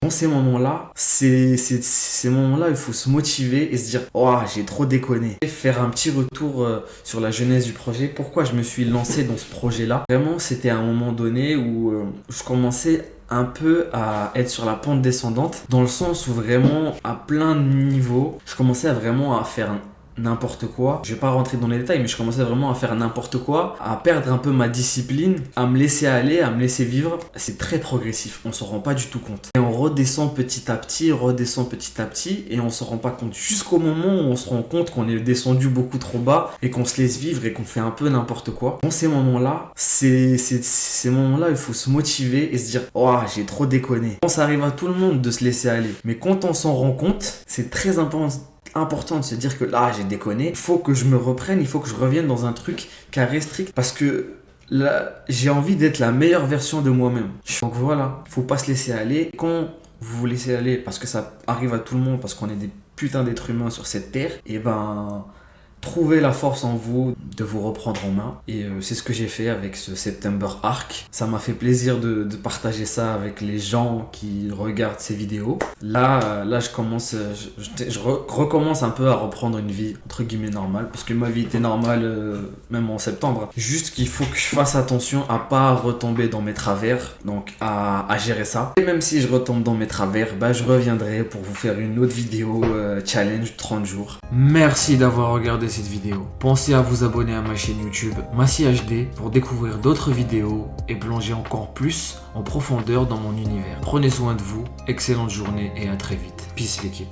dans ces moments-là, ces moments-là, il faut se motiver et se dire oh, j'ai trop déconné. Et faire un petit retour sur la genèse du projet. Pourquoi je me suis lancé dans ce projet-là? Vraiment, c'était à un moment donné où je commençais un peu à être sur la pente descendante, dans le sens où vraiment à plein de niveaux, je commençais à vraiment à faire n'importe quoi. Je vais pas rentrer dans les détails, mais je commençais vraiment à faire n'importe quoi, à perdre un peu ma discipline, à me laisser aller, à me laisser vivre. C'est très progressif, on s'en rend pas du tout compte. Et on redescend petit à petit, et on s'en rend pas compte. Jusqu'au moment où on se rend compte qu'on est descendu beaucoup trop bas et qu'on se laisse vivre et qu'on fait un peu n'importe quoi. Dans ces moments-là, ces moments-là, il faut se motiver et se dire oh, j'ai trop déconné. Ça arrive à tout le monde de se laisser aller. Mais quand on s'en rend compte, c'est très important de se dire que là j'ai déconné, il faut que je me reprenne, il faut que je revienne dans un truc carré strict parce que là j'ai envie d'être la meilleure version de moi-même. Donc voilà, faut pas se laisser aller. Quand vous vous laissez aller parce que ça arrive à tout le monde, parce qu'on est des putains d'êtres humains sur cette terre, et ben trouvez la force en vous de vous reprendre en main. Et c'est ce que j'ai fait avec ce September Arc. Ça m'a fait plaisir de partager ça avec les gens qui regardent ces vidéos. Là je recommence un peu à reprendre une vie entre guillemets normale, parce que ma vie était normale même en septembre. Juste qu'il faut que je fasse attention à pas retomber dans mes travers, donc à gérer ça. Et même si je retombe dans mes travers, je reviendrai pour vous faire une autre vidéo challenge 30 jours. Merci d'avoir regardé cette vidéo. Pensez à vous abonner à ma chaîne YouTube Massi HD pour découvrir d'autres vidéos et plonger encore plus en profondeur dans mon univers. Prenez soin de vous, excellente journée et à très vite. Peace l'équipe.